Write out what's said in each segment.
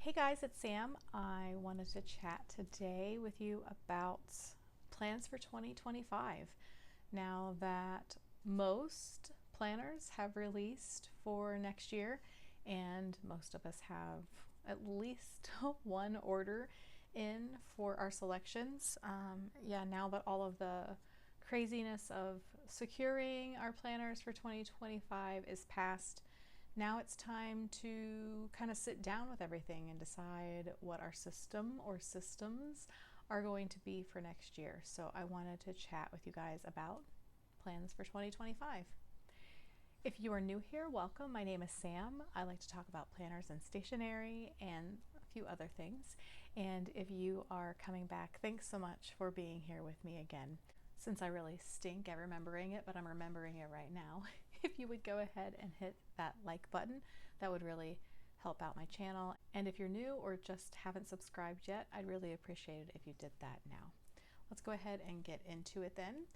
Hey guys, it's Sam. I wanted to chat today with you about plans for 2025. Now that most planners have released for next year, and most of us have at least one order in for our selections. Now that all of the craziness of securing our planners for 2025 is past, now it's time to kind of sit down with everything and decide what our system or systems are going to be for next year. So I wanted to chat with you guys about plans for 2025. If you are new here, welcome. My name is Sam. I like to talk about planners and stationery and a few other things. And if you are coming back, thanks so much for being here with me again. Since I really stink at remembering it, but I'm remembering it right now, if you would go ahead and hit that like button, that would really help out my channel. And if you're new or just haven't subscribed yet, I'd really appreciate it if you did that now. Let's go ahead and get into it then.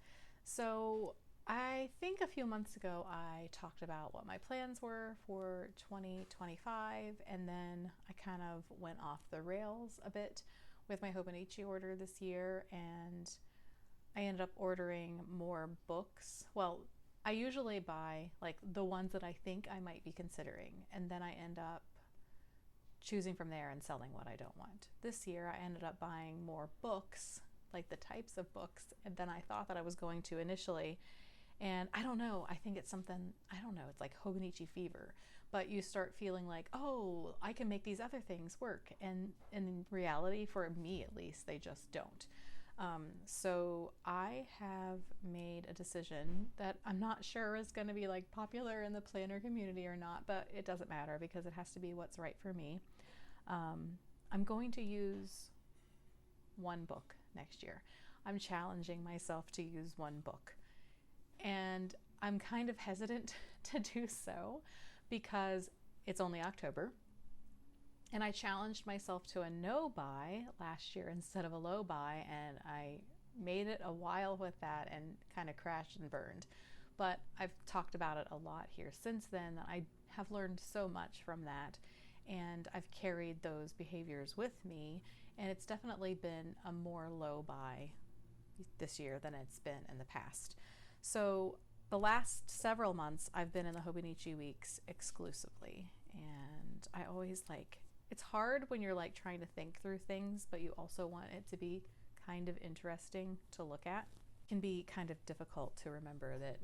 So I think a few months ago I talked about what my plans were for 2025, and then I kind of went off the rails a bit with my Hobonichi order this year, and I ended up ordering more books. Well, I usually buy like the ones that I think I might be considering, and then I end up choosing from there and selling what I don't want. This year I ended up buying more books, like the types of books, and then I thought that I was going to initially. And I don't know, I think it's something, I don't know, it's like Hobonichi fever, but you start feeling like, oh, I can make these other things work. And in reality, for me at least, they just don't. So I have made a decision that I'm not sure is going to be like popular in the planner community or not, but it doesn't matter because it has to be what's right for me. I'm going to use one book next year. I'm challenging myself to use one book. And I'm kind of hesitant to do so because it's only October. And I challenged myself to a no buy last year instead of a low buy, and I made it a while with that and kind of crashed and burned. But I've talked about it a lot here since then. I have learned so much from that, and I've carried those behaviors with me, and it's definitely been a more low buy this year than it's been in the past. So the last several months I've been in the Hobonichi Weeks exclusively, and I always it's hard when you're like trying to think through things, but you also want it to be kind of interesting to look at. It can be kind of difficult to remember that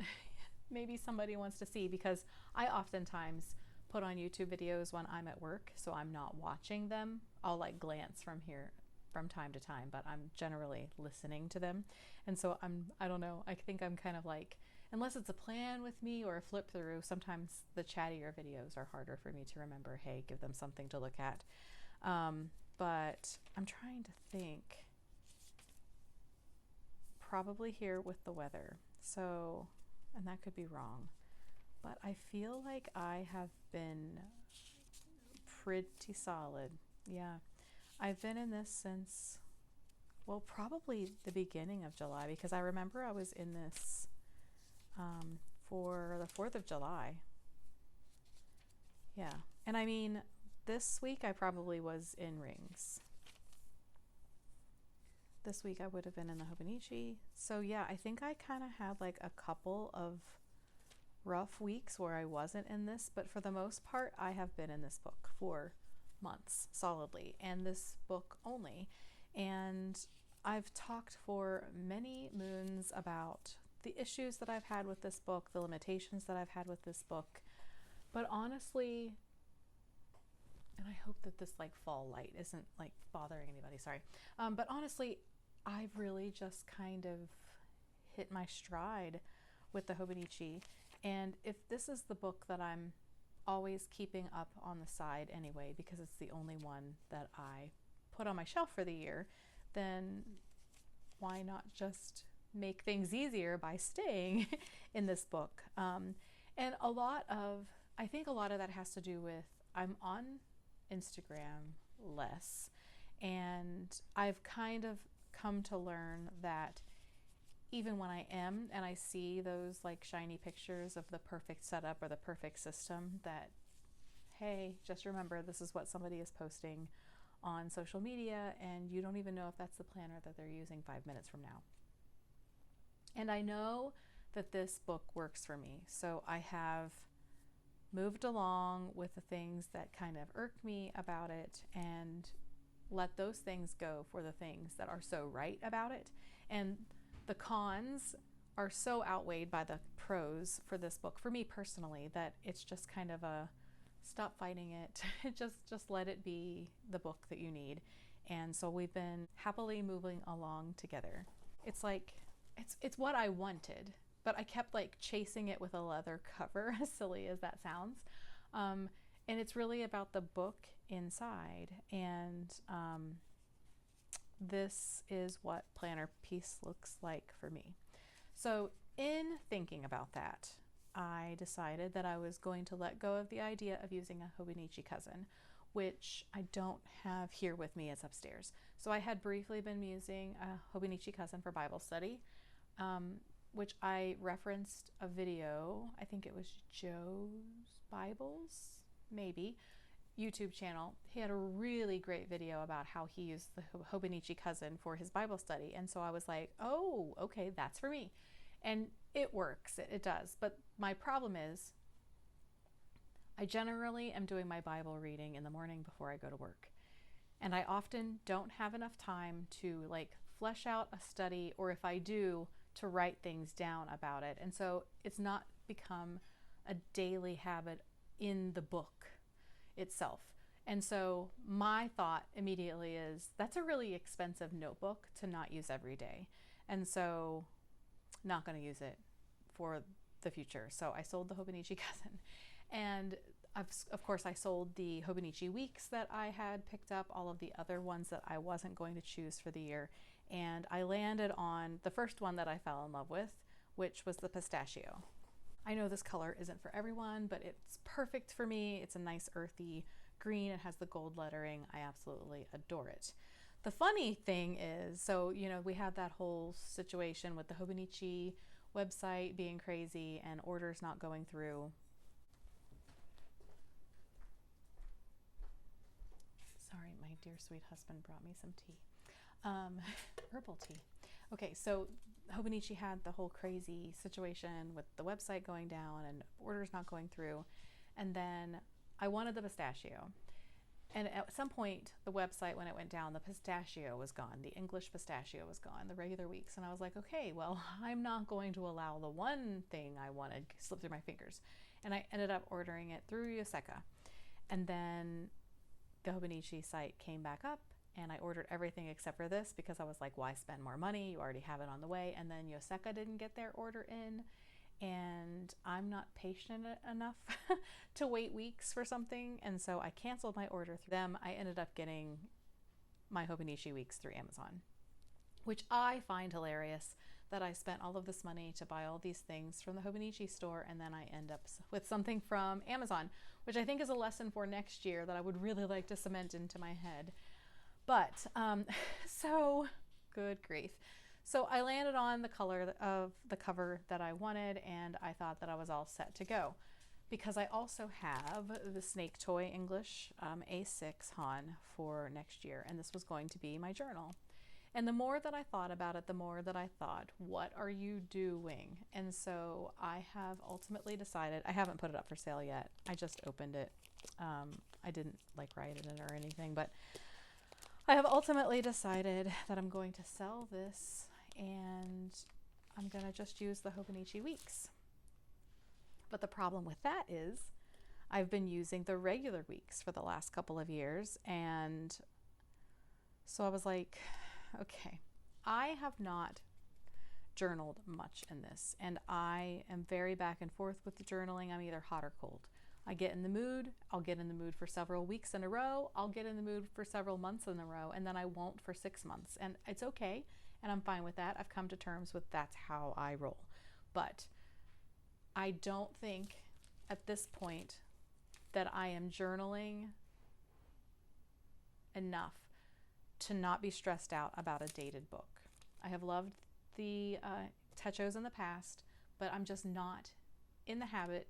maybe somebody wants to see, because I oftentimes put on YouTube videos when I'm at work, so I'm not watching them. I'll like glance from here from time to time, but I'm generally listening to them. And so I don't know, I think I'm kind of like, unless it's a plan with me or a flip through, sometimes the chattier videos are harder for me to remember, hey, give them something to look at. But I'm trying to think, probably here with the weather. So, and that could be wrong, but I feel like I have been pretty solid. Yeah. I've been in this since, well, probably the beginning of July, because I remember I was in this for the 4th of July. Yeah. And I mean, this week I probably was in rings. This week I would have been in the Hobonichi. So yeah, I think I kind of had like a couple of rough weeks where I wasn't in this, but for the most part, I have been in this book for months solidly, and this book only. And I've talked for many moons about the issues that I've had with this book, the limitations that I've had with this book. But honestly, and I hope that this like fall light isn't like bothering anybody, sorry. But honestly, I've really just kind of hit my stride with the Hobonichi. And if this is the book that I'm always keeping up on the side anyway, because it's the only one that I put on my shelf for the year, then why not just make things easier by staying in this book? And I think a lot of that has to do with, I'm on Instagram less, and I've kind of come to learn that even when I am and I see those like shiny pictures of the perfect setup or the perfect system, that hey, just remember this is what somebody is posting on social media, and you don't even know if that's the planner that they're using 5 minutes from now. And I know that this book works for me, so I have moved along with the things that kind of irk me about it and let those things go for the things that are so right about it. And the cons are so outweighed by the pros for this book, for me personally, that it's just kind of a stop fighting it. just let it be the book that you need. And so we've been happily moving along together. It's like, it's what I wanted, but I kept like chasing it with a leather cover, as silly as that sounds. And it's really about the book inside. And this is what planner piece looks like for me. So in thinking about that, I decided that I was going to let go of the idea of using a Hobonichi cousin, which I don't have here with me, it's upstairs. So I had briefly been using a Hobonichi cousin for Bible study, which I referenced a video, I think it was Joe's Bibles, maybe, YouTube channel. He had a really great video about how he used the Hobonichi cousin for his Bible study. And so I was like, oh, okay, that's for me. And it works, it does. But my problem is I generally am doing my Bible reading in the morning before I go to work. And I often don't have enough time to like flesh out a study, or if I do, to write things down about it. And so it's not become a daily habit in the book itself. And so my thought immediately is that's a really expensive notebook to not use every day. And so not going to use it for the future. So I sold the Hobonichi cousin. And of course I sold the Hobonichi Weeks that I had picked up, all of the other ones that I wasn't going to choose for the year. And I landed on the first one that I fell in love with, which was the pistachio. I know this color isn't for everyone, but it's perfect for me. It's a nice earthy green. It has the gold lettering. I absolutely adore it. The funny thing is, so, you know, we had that whole situation with the Hobonichi website being crazy and orders not going through. Sorry, my dear sweet husband brought me some tea. Herbal tea. Okay, so Hobonichi had the whole crazy situation with the website going down and orders not going through. And then I wanted the pistachio. And at some point, the website, when it went down, the pistachio was gone. The English pistachio was gone, the regular Weeks. And I was like, okay, well, I'm not going to allow the one thing I wanted slip through my fingers. And I ended up ordering it through Yoseka. And then the Hobonichi site came back up, and I ordered everything except for this because I was like, why spend more money? You already have it on the way. And then Yoseka didn't get their order in, and I'm not patient enough to wait weeks for something. And so I canceled my order through them. I ended up getting my Hobonichi Weeks through Amazon, which I find hilarious that I spent all of this money to buy all these things from the Hobonichi store, and then I end up with something from Amazon, which I think is a lesson for next year that I would really like to cement into my head. But, so good grief. So I landed on the color of the cover that I wanted, and I thought that I was all set to go. Because I also have the Snake Toy English A6 Han for next year, and this was going to be my journal. And the more that I thought about it, the more that I thought, what are you doing? And so I have ultimately decided, I haven't put it up for sale yet. I just opened it. I didn't like write it in or anything, but I have ultimately decided that I'm going to sell this, and I'm going to just use the Hobonichi Weeks. But the problem with that is I've been using the regular Weeks for the last couple of years, and so I was like, okay, I have not journaled much in this, and I am very back and forth with the journaling. I'm either hot or cold. I get in the mood, I'll get in the mood for several weeks in a row, I'll get in the mood for several months in a row, and then I won't for 6 months. And it's okay, and I'm fine with that. I've come to terms with that's how I roll. But I don't think at this point that I am journaling enough to not be stressed out about a dated book. I have loved the Techos in the past, but I'm just not in the habit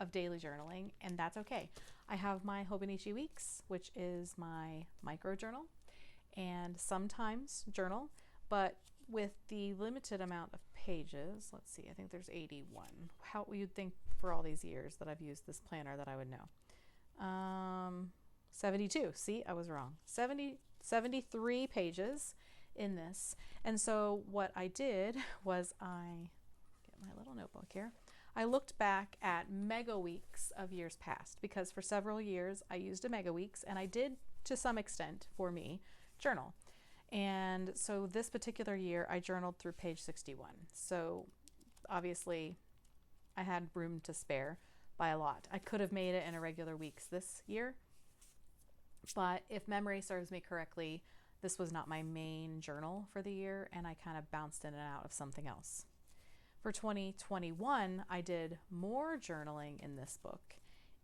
of daily journaling, and that's okay. I have my Hobonichi Weeks, which is my micro journal, and sometimes journal, but with the limited amount of pages, let's see, I think there's 81. How you'd think for all these years that I've used this planner that I would know. 72. See, I was wrong. 73 pages in this. And so what I did was I get my little notebook here. I looked back at mega weeks of years past, because for several years I used a mega weeks, and I did, to some extent for me, journal. And so this particular year I journaled through page 61. So obviously I had room to spare by a lot. I could have made it in a regular weeks this year, but if memory serves me correctly, this was not my main journal for the year, and I kind of bounced in and out of something else. For 2021, I did more journaling in this book,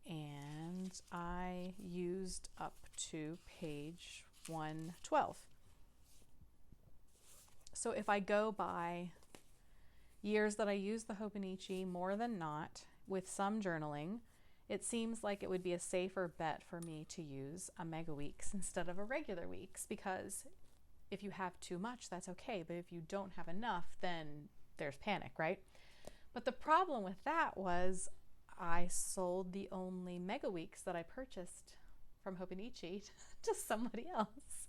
and I used up to page 112. So if I go by years that I use the Hobonichi more than not, with some journaling, it seems like it would be a safer bet for me to use a mega weeks instead of a regular weeks, because if you have too much, that's okay, but if you don't have enough, then there's panic, right? But the problem with that was I sold the only mega weeks that I purchased from Hobonichi to somebody else.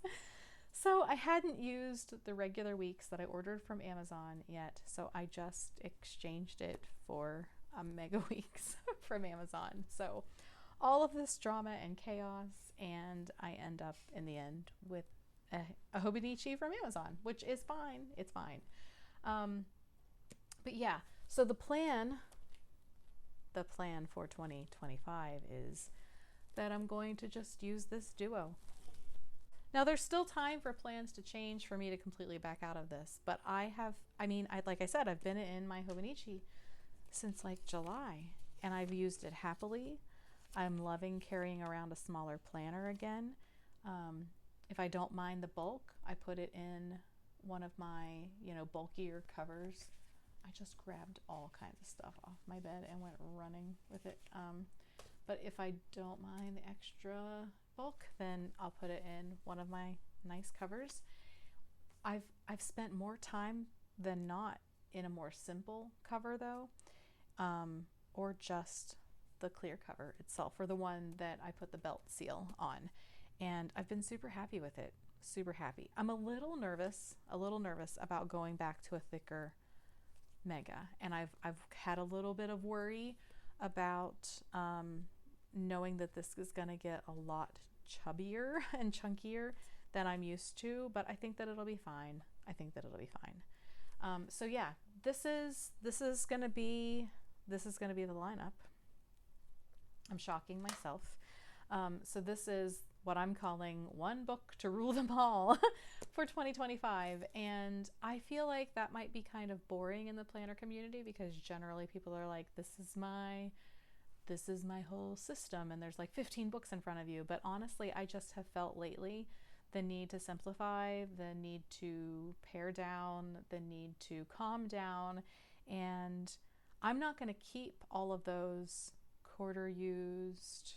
So I hadn't used the regular weeks that I ordered from Amazon yet, so I just exchanged it for a mega weeks from Amazon. So all of this drama and chaos, and I end up in the end with a Hobonichi from Amazon, which is fine. It's fine. But yeah, so the plan for 2025 is that I'm going to just use this duo. Now there's still time for plans to change for me to completely back out of this, but like I said, I've been in my Hobonichi since like July, and I've used it happily. I'm loving carrying around a smaller planner again. If I don't mind the bulk, I put it in one of my, bulkier covers. I just grabbed all kinds of stuff off my bed and went running with it. But if I don't mind the extra bulk, then I'll put it in one of my nice covers. I've spent more time than not in a more simple cover though, or just the clear cover itself, or the one that I put the belt seal on, and I've been super happy with it. Super happy. I'm a little nervous about going back to a thicker mega, and I've had a little bit of worry about knowing that this is going to get a lot chubbier and chunkier than I'm used to, but I think that it'll be fine. So yeah, this is going to be the lineup. I'm shocking myself. So this is what I'm calling one book to rule them all for 2025. And I feel like that might be kind of boring in the planner community, because generally people are like, this is my whole system, and there's like 15 books in front of you. But honestly, I just have felt lately the need to simplify, the need to pare down, the need to calm down. And I'm not going to keep all of those quarter used,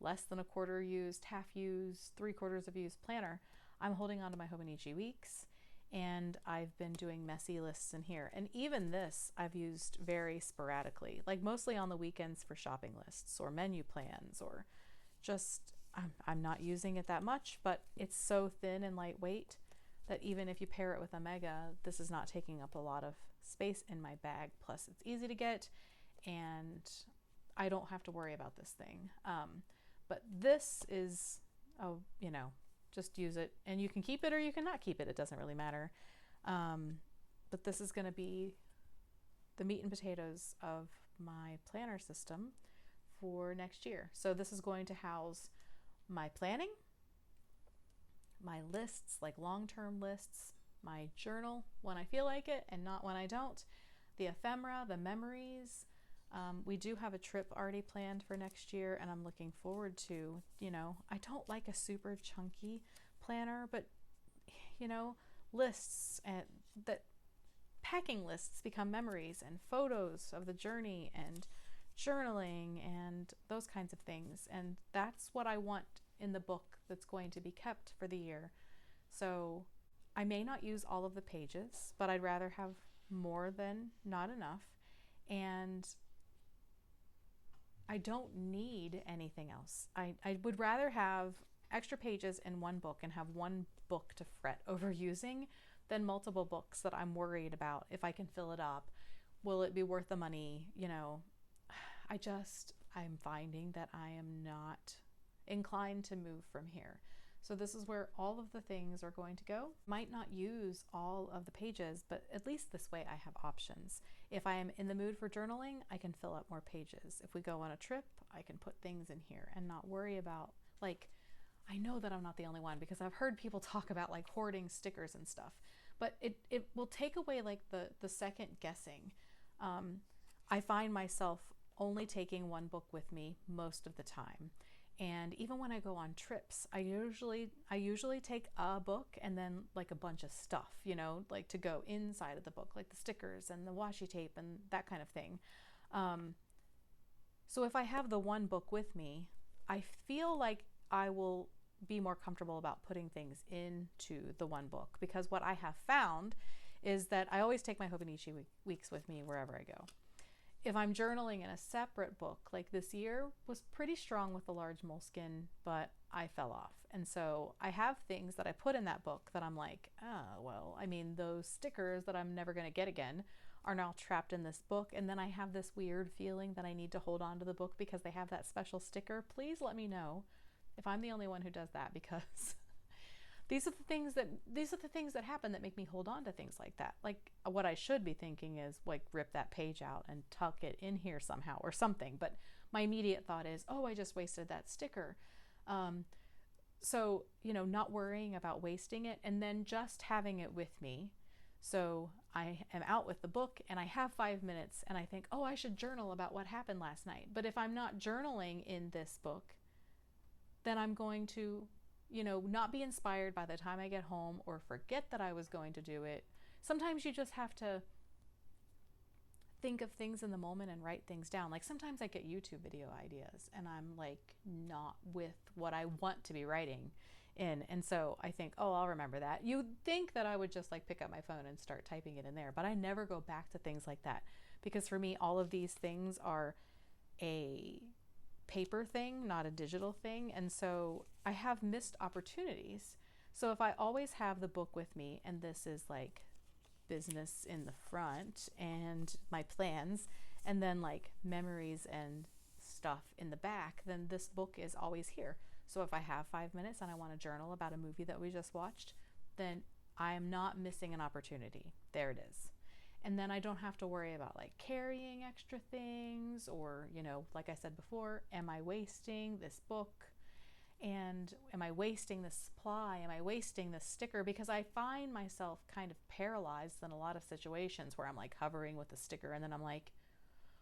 less than a quarter used, half used, 3/4 of used planner. I'm holding on to my Hobonichi Weeks, and I've been doing messy lists in here. And even this I've used very sporadically, like mostly on the weekends for shopping lists or menu plans, or just I'm not using it that much, but it's so thin and lightweight that even if you pair it with a mega, this is not taking up a lot of space in my bag. Plus it's easy to get, and I don't have to worry about this thing. But this is, just use it, and you can keep it or you cannot keep it. It doesn't really matter. But this is going to be the meat and potatoes of my planner system for next year. So this is going to house my planning, my lists, like long-term lists, my journal when I feel like it and not when I don't, the ephemera, the memories. We do have a trip already planned for next year, and I'm looking forward to, I don't like a super chunky planner, but, lists, and that packing lists become memories, and photos of the journey, and journaling and those kinds of things. And that's what I want in the book that's going to be kept for the year. So I may not use all of the pages, but I'd rather have more than not enough. And I don't need anything else. I would rather have extra pages in one book and have one book to fret over using than multiple books that I'm worried about if I can fill it up. Will it be worth the money? I'm finding that I am not inclined to move from here. So this is where all of the things are going to go. Might not use all of the pages, but at least this way I have options. If I am in the mood for journaling, I can fill up more pages. If we go on a trip, I can put things in here and not worry about, I know that I'm not the only one because I've heard people talk about hoarding stickers and stuff, but it will take away the second guessing. I find myself only taking one book with me most of the time. And even when I go on trips, I usually take a book and then a bunch of stuff, to go inside of the book, like the stickers and the washi tape and that kind of thing. So if I have the one book with me, I feel like I will be more comfortable about putting things into the one book, because what I have found is that I always take my Hobonichi Weeks with me wherever I go. If I'm journaling in a separate book, like this year was pretty strong with the large moleskin, but I fell off. And so I have things that I put in that book that I'm like, those stickers that I'm never going to get again are now trapped in this book. And then I have this weird feeling that I need to hold on to the book because they have that special sticker. Please let me know if I'm the only one who does that, because these are the things that happen that make me hold on to things like that. What I should be thinking is rip that page out and tuck it in here somehow or something. But my immediate thought is, oh, I just wasted that sticker. So, not worrying about wasting it and then just having it with me. So I am out with the book and I have 5 minutes and I think, oh, I should journal about what happened last night. But if I'm not journaling in this book, then I'm going to not be inspired by the time I get home or forget that I was going to do it. Sometimes you just have to think of things in the moment and write things down. Sometimes I get YouTube video ideas and I'm not with what I want to be writing in. And so I think, oh, I'll remember that. You'd think that I would just pick up my phone and start typing it in there, but I never go back to things like that, because for me, all of these things are a paper thing, not a digital thing. And so I have missed opportunities. So if I always have the book with me, and this is business in the front and my plans, and then memories and stuff in the back, then this book is always here. So if I have 5 minutes and I want to journal about a movie that we just watched, then I am not missing an opportunity. There it is. And then I don't have to worry about carrying extra things or, like I said before, am I wasting this book? And am I wasting this supply? Am I wasting this sticker? Because I find myself kind of paralyzed in a lot of situations where I'm hovering with the sticker and then I'm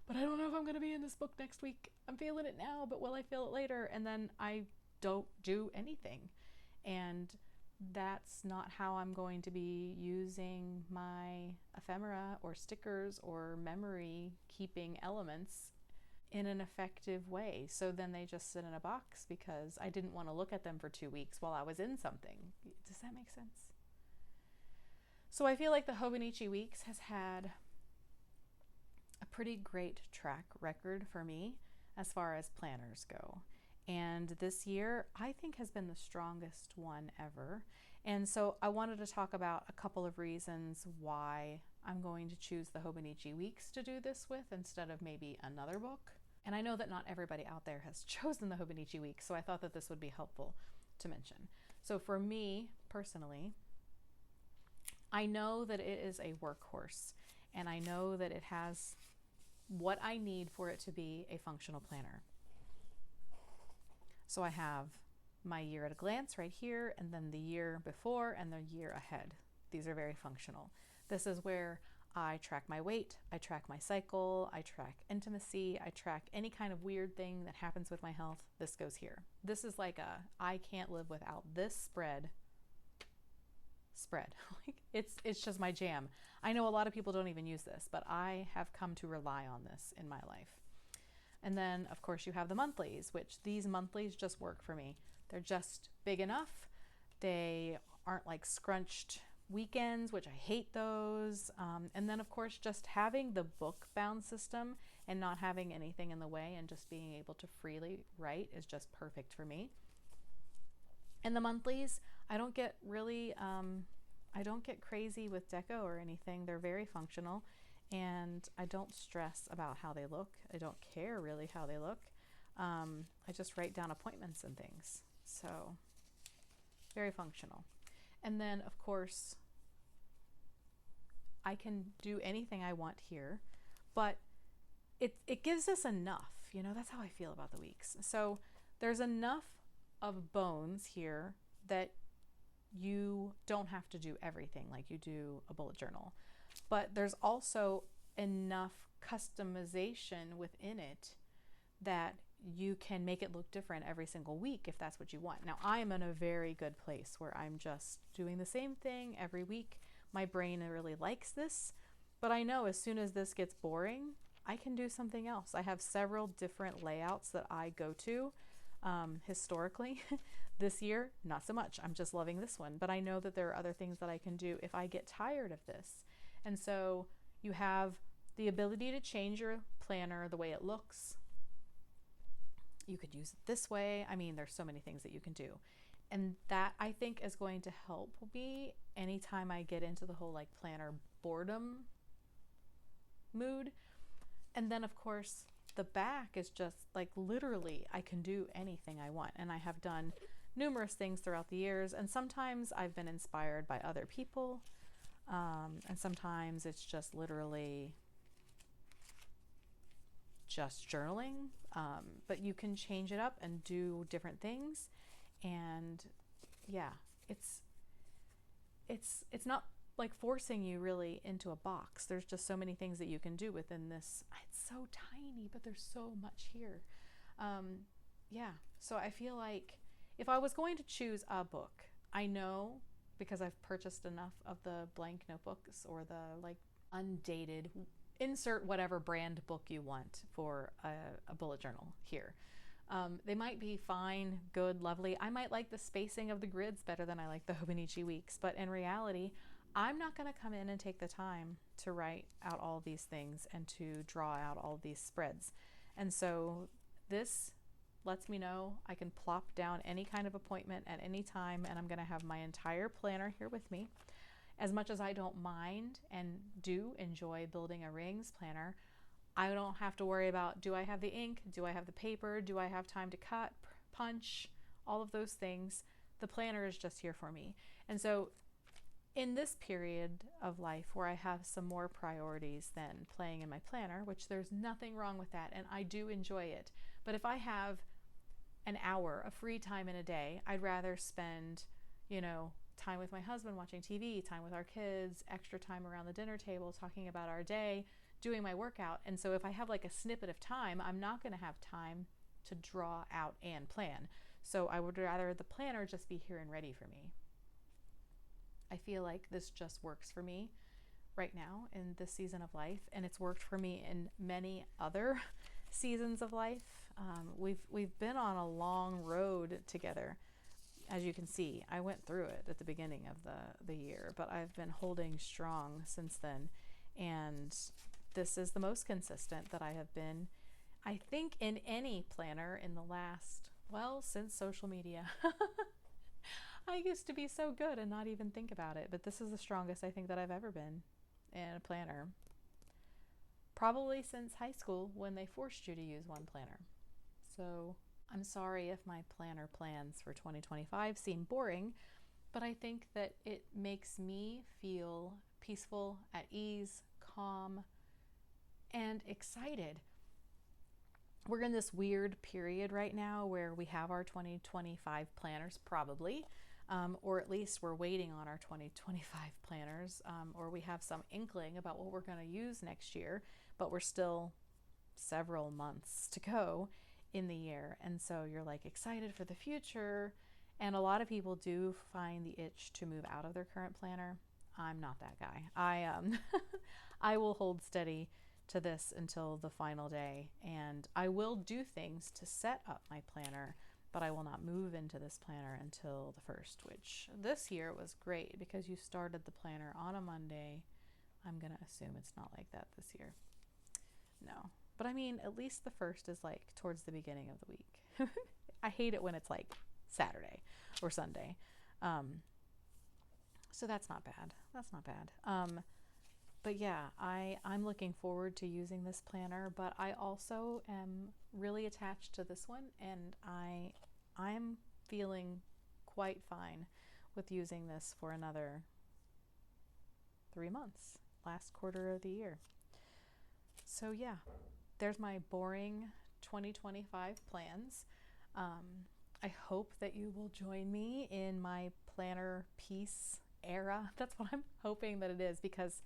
but I don't know if I'm going to be in this book next week. I'm feeling it now, but will I feel it later? And then I don't do anything. And that's not how I'm going to be using my ephemera or stickers or memory keeping elements in an effective way. So then they just sit in a box because I didn't want to look at them for 2 weeks while I was in something. Does that make sense? So I feel like the Hobonichi Weeks has had a pretty great track record for me as far as planners go. And this year, I think, has been the strongest one ever. And so I wanted to talk about a couple of reasons why I'm going to choose the Hobonichi Weeks to do this with instead of maybe another book. And I know that not everybody out there has chosen the Hobonichi Weeks, so I thought that this would be helpful to mention. So for me, personally, I know that it is a workhorse, and I know that it has what I need for it to be a functional planner. So I have my year at a glance right here, and then the year before and the year ahead. These are very functional. This is where I track my weight, I track my cycle, I track intimacy, I track any kind of weird thing that happens with my health. This goes here. This is I can't live without this spread. It's just my jam. I know a lot of people don't even use this, but I have come to rely on this in my life. And then, of course, you have the monthlies, which these monthlies just work for me. They're just big enough. They aren't like scrunched weekends, which I hate those. And then, of course, just having the book bound system and not having anything in the way and just being able to freely write is just perfect for me. And the monthlies, I don't get crazy with deco or anything. They're very functional, and I don't stress about how they look. I don't care really how they look. I just write down appointments and things. So very functional. And then, of course, I can do anything I want here, but it gives us enough. You know, that's how I feel about the weeks. So there's enough of bones here that you don't have to do everything like you do a bullet journal. But there's also enough customization within it that you can make it look different every single week if that's what you want. Now, I am in a very good place where I'm just doing the same thing every week. My brain really likes this, but I know as soon as this gets boring, I can do something else. I have several different layouts that I go to historically. This year, not so much. I'm just loving this one, but I know that there are other things that I can do if I get tired of this. And so you have the ability to change your planner the way it looks. You could use it this way. I mean, there's so many things that you can do. And that, I think, is going to help me anytime I get into the whole like planner boredom mood. And then, of course, the back is just like literally I can do anything I want. And I have done numerous things throughout the years. And sometimes I've been inspired by other people. And sometimes it's just literally just journaling. But you can change it up and do different things. And yeah, it's not like forcing you really into a box. There's just so many things that you can do within this. It's so tiny, but there's so much here. Yeah, so I feel like if I was going to choose a book, I know because I've purchased enough of the blank notebooks or the like undated, insert whatever brand book you want for a bullet journal here. They might be fine, good, lovely. I might like the spacing of the grids better than I like the Hobonichi Weeks, but in reality, I'm not going to come in and take the time to write out all these things and to draw out all these spreads. And so this lets me know I can plop down any kind of appointment at any time, and I'm going to have my entire planner here with me. As much as I don't mind and do enjoy building a rings planner, I don't have to worry about, do I have the ink? Do I have the paper? Do I have time to cut, punch, all of those things? The planner is just here for me. And so in this period of life where I have some more priorities than playing in my planner, which there's nothing wrong with that, and I do enjoy it. But if I have an hour of free time in a day, I'd rather spend, time with my husband watching TV, time with our kids, extra time around the dinner table talking about our day, doing my workout. And so if I have like a snippet of time, I'm not going to have time to draw out and plan. So I would rather the planner just be here and ready for me. I feel like this just works for me right now in this season of life, and it's worked for me in many other seasons of life. We've been on a long road together. As you can see, I went through it at the beginning of the year, but I've been holding strong since then. And this is the most consistent that I have been, I think, in any planner in the last, since social media. I used to be so good and not even think about it, but this is the strongest I think that I've ever been in a planner. Probably since high school when they forced you to use one planner. So I'm sorry if my planner plans for 2025 seem boring, but I think that it makes me feel peaceful, at ease, calm, and excited. We're in this weird period right now where we have our 2025 planners probably, or at least we're waiting on our 2025 planners, or we have some inkling about what we're going to use next year, but we're still several months to go in the year. And so you're like excited for the future. And a lot of people do find the itch to move out of their current planner. I'm not that guy. I will hold steady to this until the final day, and I will do things to set up my planner, but I will not move into this planner until the 1st, which this year was great because you started the planner on a Monday. I'm gonna assume it's not like that this year. No, but I mean, at least the 1st is like towards the beginning of the week. I hate it when it's like Saturday or Sunday. So that's not bad. That's not bad. But yeah, I'm looking forward to using this planner, but I also am really attached to this one, and I'm feeling quite fine with using this for another 3 months, last quarter of the year. So yeah, there's my boring 2025 plans. I hope that you will join me in my planner peace era. That's what I'm hoping that it is, because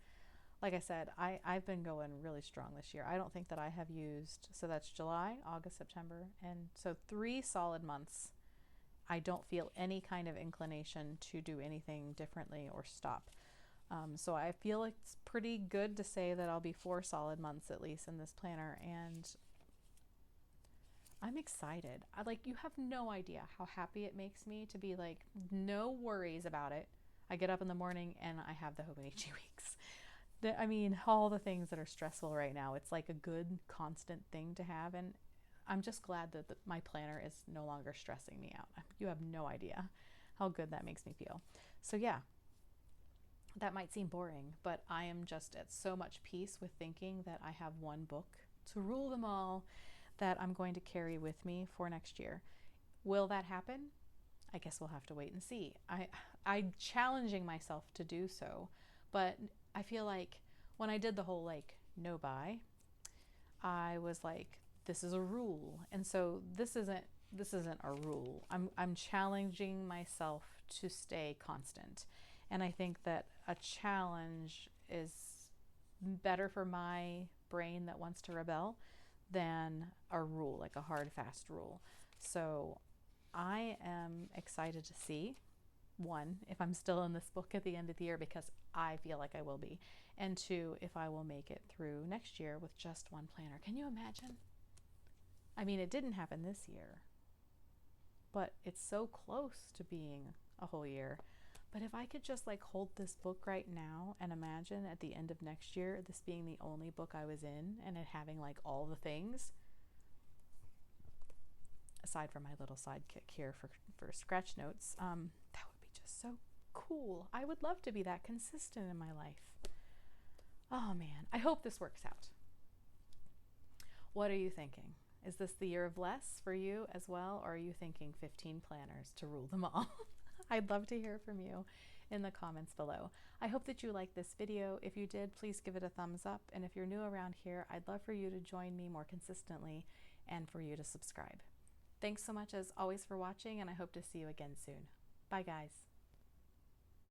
like I said, I've been going really strong this year. I don't think that I have used, so that's July, August, September, and so 3 solid months. I don't feel any kind of inclination to do anything differently or stop. So I feel it's pretty good to say that I'll be 4 solid months at least in this planner, and I'm excited. You have no idea how happy it makes me to be like, no worries about it. I get up in the morning and I have the Hobonichi Weeks. I mean, all the things that are stressful right now, it's like a good constant thing to have, and I'm just glad that my planner is no longer stressing me out. You have no idea how good that makes me feel. So yeah, that might seem boring, but I am just at so much peace with thinking that I have one book to rule them all that I'm going to carry with me for next year. Will that happen? I guess we'll have to wait and see. I'm challenging myself to do so, but I feel like when I did the whole no buy, I was like, this is a rule, and so this isn't a rule. I'm challenging myself to stay constant, and I think that a challenge is better for my brain that wants to rebel than a rule, like a hard, fast rule. So I am excited to see, 1, if I'm still in this book at the end of the year, because I feel like I will be, and 2, if I will make it through next year with just 1 planner. Can you imagine? I mean, it didn't happen this year, but it's so close to being a whole year. But if I could just hold this book right now and imagine at the end of next year this being the only book I was in, and it having all the things, aside from my little sidekick here for scratch notes, that would be just so cool. I would love to be that consistent in my life. Oh man, I hope this works out. What are you thinking? Is this the year of less for you as well, or are you thinking 15 planners to rule them all? I'd love to hear from you in the comments below. I hope that you liked this video. If you did, please give it a thumbs up, and if you're new around here, I'd love for you to join me more consistently and for you to subscribe. Thanks so much as always for watching, and I hope to see you again soon. Bye guys.